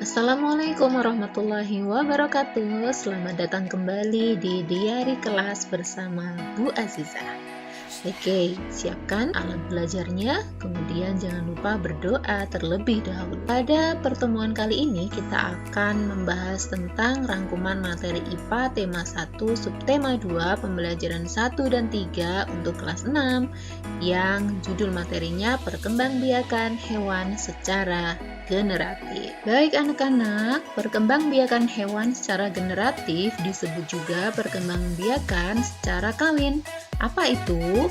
Assalamualaikum warahmatullahi wabarakatuh. Selamat datang kembali di Diari Kelas bersama Bu Azizah. Oke, siapkan alat belajarnya, kemudian jangan lupa berdoa terlebih dahulu. Pada pertemuan kali ini kita akan membahas tentang rangkuman materi IPA tema 1 subtema 2 pembelajaran 1 dan 3 untuk kelas 6 yang judul materinya perkembangbiakan hewan secara generatif. Baik anak-anak, perkembangbiakan hewan secara generatif disebut juga perkembangbiakan secara kawin. Apa itu?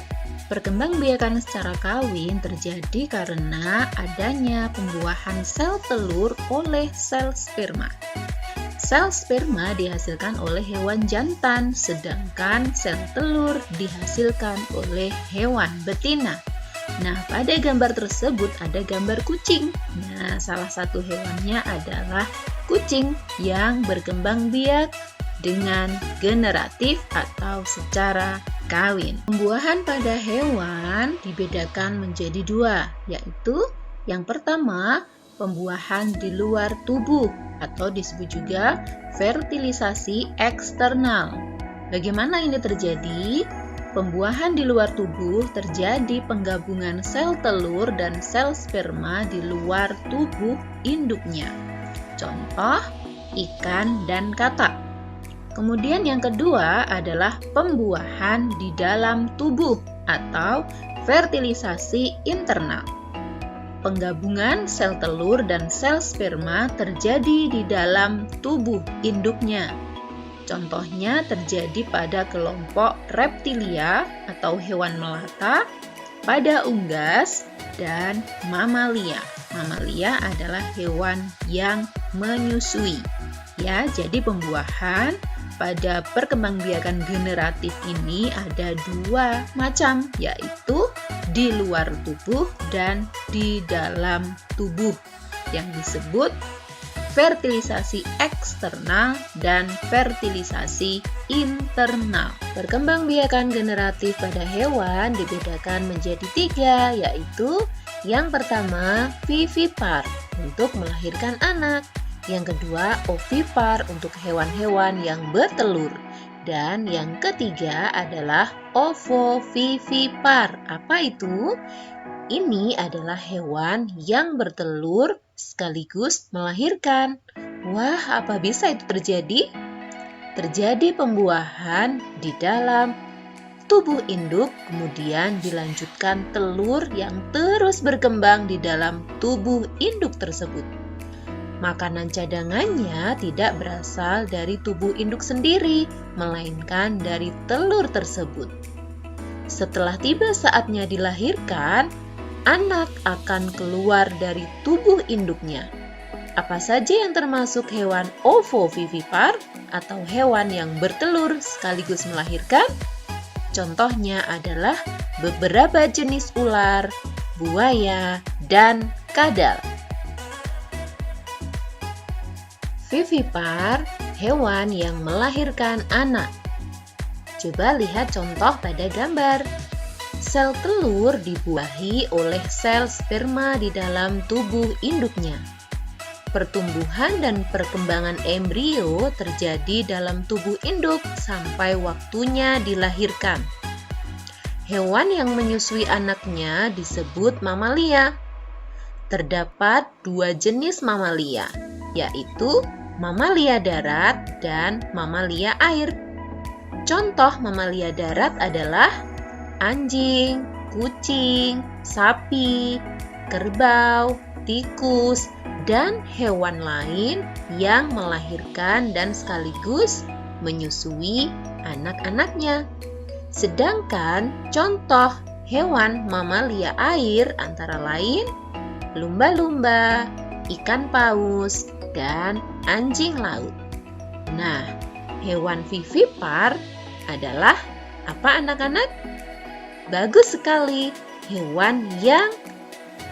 Perkembangbiakan secara kawin terjadi karena adanya pembuahan sel telur oleh sel sperma. Sel sperma dihasilkan oleh hewan jantan, sedangkan sel telur dihasilkan oleh hewan betina. Nah, pada gambar tersebut ada gambar kucing. Nah, salah satu hewannya adalah kucing yang berkembang biak dengan generatif atau secara kawin. Pembuahan pada hewan dibedakan menjadi dua, yaitu yang pertama, pembuahan di luar tubuh atau disebut juga fertilisasi eksternal. Bagaimana ini terjadi? Pembuahan di luar tubuh terjadi penggabungan sel telur dan sel sperma di luar tubuh induknya. Contoh, ikan dan katak. Kemudian yang kedua adalah pembuahan di dalam tubuh atau fertilisasi internal. Penggabungan sel telur dan sel sperma terjadi di dalam tubuh induknya. Contohnya terjadi pada kelompok reptilia atau hewan melata, pada unggas, dan mamalia. Mamalia adalah hewan yang menyusui. Ya, jadi pembuahan pada perkembangbiakan generatif ini ada dua macam, yaitu di luar tubuh dan di dalam tubuh, yang disebut fertilisasi eksternal dan fertilisasi internal. Perkembangbiakan generatif pada hewan dibedakan menjadi tiga, yaitu yang pertama vivipar untuk melahirkan anak, yang kedua ovipar untuk hewan-hewan yang bertelur, dan yang ketiga adalah ovovivipar. Apa itu? Ini adalah hewan yang bertelur sekaligus melahirkan. Wah, apa bisa itu terjadi? Terjadi pembuahan di dalam tubuh induk, kemudian dilanjutkan telur yang terus berkembang di dalam tubuh induk tersebut. Makanan cadangannya tidak berasal dari tubuh induk sendiri, melainkan dari telur tersebut. Setelah tiba saatnya dilahirkan, anak akan keluar dari tubuh induknya. Apa saja yang termasuk hewan ovovivipar atau hewan yang bertelur sekaligus melahirkan? Contohnya adalah beberapa jenis ular, buaya, dan kadal. Vivipar, hewan yang melahirkan anak. Coba lihat contoh pada gambar. Sel telur dibuahi oleh sel sperma di dalam tubuh induknya. Pertumbuhan dan perkembangan embrio terjadi dalam tubuh induk sampai waktunya dilahirkan. Hewan yang menyusui anaknya disebut mamalia. Terdapat dua jenis mamalia, yaitu mamalia darat dan mamalia air. Contoh mamalia darat adalah anjing, kucing, sapi, kerbau, tikus, dan hewan lain yang melahirkan dan sekaligus menyusui anak-anaknya. Sedangkan contoh hewan mamalia air antara lain lumba-lumba, ikan paus, dan anjing laut. Nah, hewan vivipar adalah apa anak-anak? Bagus sekali, hewan yang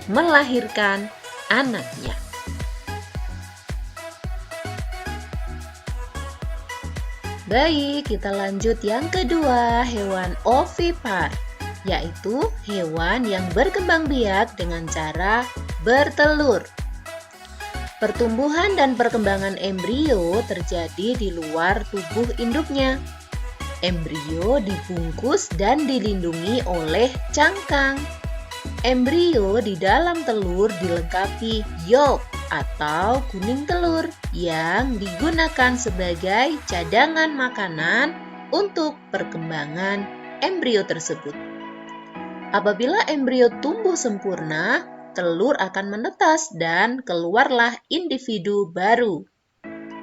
melahirkan anaknya. Baik, kita lanjut yang kedua, hewan ovipar, yaitu hewan yang berkembang biak dengan cara bertelur. Pertumbuhan dan perkembangan embrio terjadi di luar tubuh induknya. Embrio dibungkus dan dilindungi oleh cangkang. Embrio di dalam telur dilengkapi yolk atau kuning telur yang digunakan sebagai cadangan makanan untuk perkembangan embrio tersebut. Apabila embrio tumbuh sempurna, telur akan menetas dan keluarlah individu baru.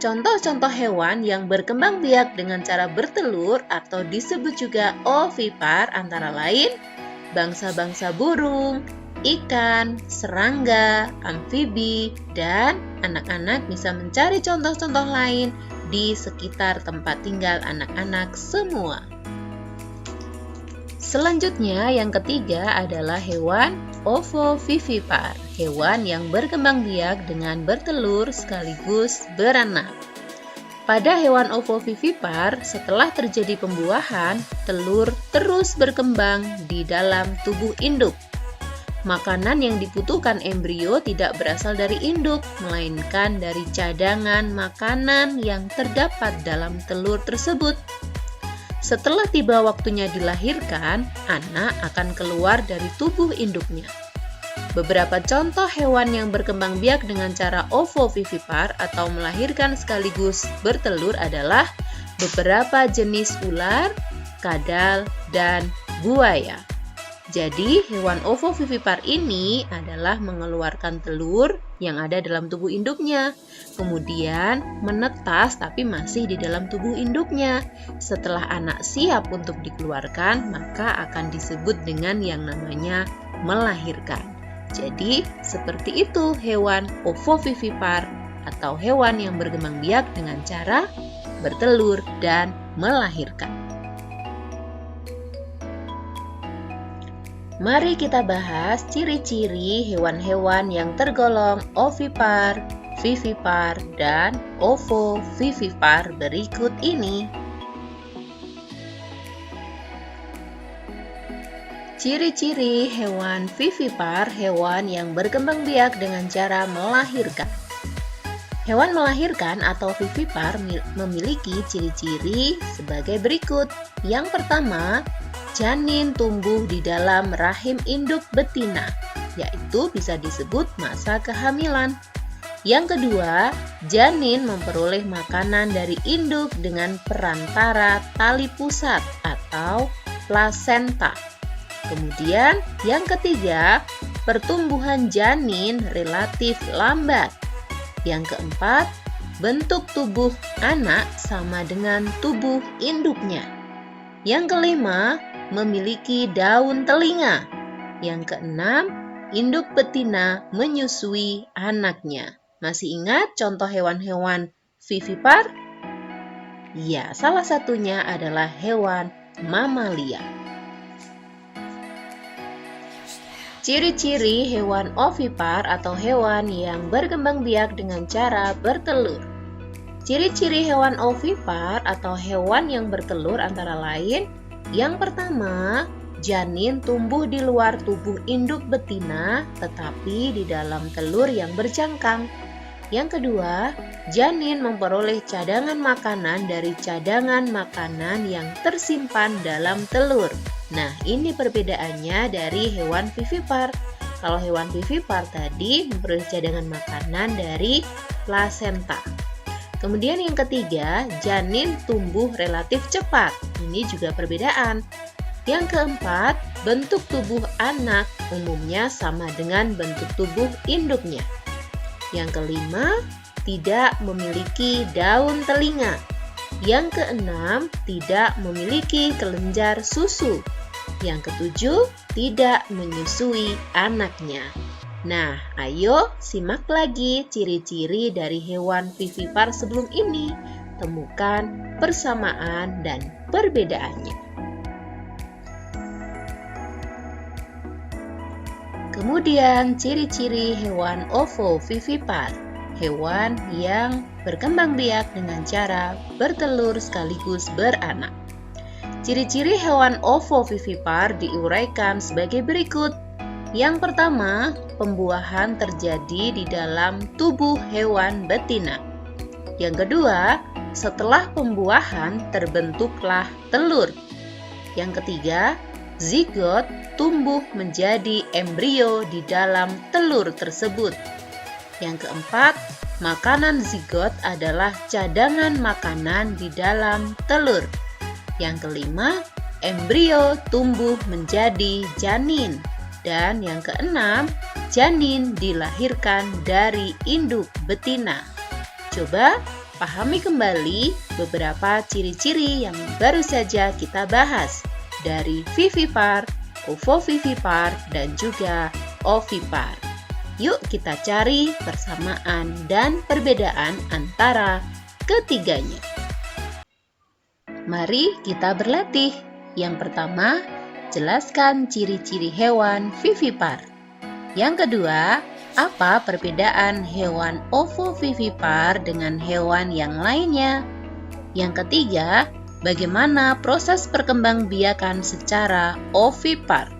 Contoh-contoh hewan yang berkembang biak dengan cara bertelur atau disebut juga ovipar antara lain bangsa-bangsa burung, ikan, serangga, amfibi, dan anak-anak bisa mencari contoh-contoh lain di sekitar tempat tinggal anak-anak semua. Selanjutnya yang ketiga adalah hewan ovovivipar, hewan yang berkembang biak dengan bertelur sekaligus beranak. Pada hewan ovovivipar, setelah terjadi pembuahan, telur terus berkembang di dalam tubuh induk. Makanan yang dibutuhkan embrio tidak berasal dari induk, melainkan dari cadangan makanan yang terdapat dalam telur tersebut. Setelah tiba waktunya dilahirkan, anak akan keluar dari tubuh induknya. Beberapa contoh hewan yang berkembang biak dengan cara ovovivipar atau melahirkan sekaligus bertelur adalah beberapa jenis ular, kadal, dan buaya. Jadi, hewan ovovivipar ini adalah mengeluarkan telur yang ada dalam tubuh induknya, kemudian menetas tapi masih di dalam tubuh induknya. Setelah anak siap untuk dikeluarkan, maka akan disebut dengan yang namanya melahirkan. Jadi, seperti itu hewan ovovivipar atau hewan yang berkembang biak dengan cara bertelur dan melahirkan. Mari kita bahas ciri-ciri hewan-hewan yang tergolong ovipar, vivipar, dan ovovivipar berikut ini. Ciri-ciri hewan vivipar, hewan yang berkembang biak dengan cara melahirkan. Hewan melahirkan atau vivipar memiliki ciri-ciri sebagai berikut. Yang pertama, janin tumbuh di dalam rahim induk betina, yaitu bisa disebut masa kehamilan. Yang kedua, janin memperoleh makanan dari induk dengan perantara tali pusat atau plasenta. Kemudian, yang ketiga, pertumbuhan janin relatif lambat. Yang keempat, bentuk tubuh anak sama dengan tubuh induknya. Yang kelima, memiliki daun telinga. Yang keenam, induk betina menyusui anaknya. Masih ingat contoh hewan-hewan vivipar? Ya, salah satunya adalah hewan mamalia. Ciri-ciri hewan ovipar atau hewan yang berkembang biak dengan cara bertelur. Ciri-ciri hewan ovipar atau hewan yang bertelur antara lain, yang pertama, janin tumbuh di luar tubuh induk betina tetapi di dalam telur yang bercangkang. Yang kedua, janin memperoleh cadangan makanan dari cadangan makanan yang tersimpan dalam telur. Nah, ini perbedaannya dari hewan vivipar. Kalau hewan vivipar tadi memperoleh cadangan makanan dari plasenta. Kemudian yang ketiga, janin tumbuh relatif cepat. Ini juga perbedaan. Yang keempat, bentuk tubuh anak umumnya sama dengan bentuk tubuh induknya. Yang kelima, tidak memiliki daun telinga. Yang keenam, tidak memiliki kelenjar susu. Yang ketujuh, tidak menyusui anaknya. Nah, ayo simak lagi ciri-ciri dari hewan vivipar sebelum ini. Temukan persamaan dan perbedaannya. Kemudian ciri-ciri hewan ovovivipar, hewan yang berkembang biak dengan cara bertelur sekaligus beranak. Ciri-ciri hewan ovovivipar diuraikan sebagai berikut. Yang pertama, pembuahan terjadi di dalam tubuh hewan betina. Yang kedua, setelah pembuahan terbentuklah telur. Yang ketiga, zigot tumbuh menjadi embrio di dalam telur tersebut. Yang keempat, makanan zigot adalah cadangan makanan di dalam telur. Yang kelima, embrio tumbuh menjadi janin. Dan yang keenam, janin dilahirkan dari induk betina. Coba pahami kembali beberapa ciri-ciri yang baru saja kita bahas dari vivipar, ovovivipar, dan juga ovipar. Yuk kita cari persamaan dan perbedaan antara ketiganya. Mari kita berlatih. Yang pertama, jelaskan ciri-ciri hewan vivipar. Yang kedua, apa perbedaan hewan ovovivipar dengan hewan yang lainnya? Yang ketiga, bagaimana proses perkembangbiakan secara ovipar?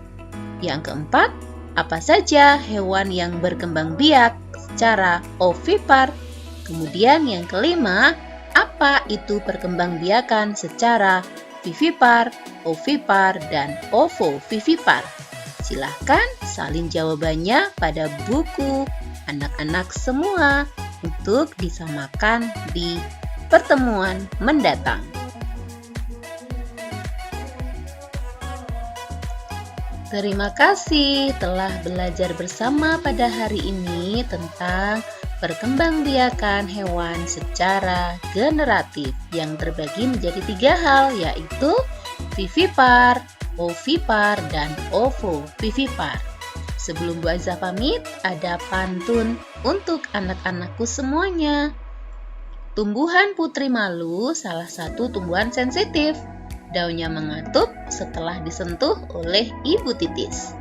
Yang keempat, apa saja hewan yang berkembang biak secara ovipar? Kemudian yang kelima, apa itu perkembangbiakan secara vivipar, ovipar, dan ovovivipar? Silahkan salin jawabannya pada buku anak-anak semua untuk disamakan di pertemuan mendatang. Terima kasih telah belajar bersama pada hari ini tentang perkembangbiakan hewan secara generatif yang terbagi menjadi 3 hal, yaitu vivipar, ovipar, dan ovovivipar. Sebelum Bu Aziza pamit, ada pantun untuk anak-anakku semuanya. Tumbuhan putri malu salah satu tumbuhan sensitif. Daunnya mengatup setelah disentuh oleh ibu titis.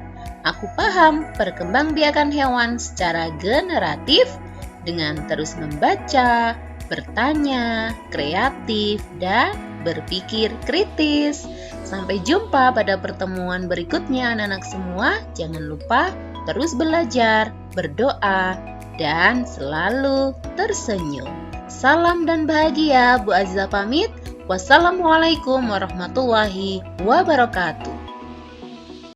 Aku paham perkembangbiakan hewan secara generatif dengan terus membaca, bertanya, kreatif, dan berpikir kritis. Sampai jumpa pada pertemuan berikutnya anak-anak semua. Jangan lupa terus belajar, berdoa, dan selalu tersenyum. Salam dan bahagia, Bu Aziza pamit. Wassalamualaikum warahmatullahi wabarakatuh.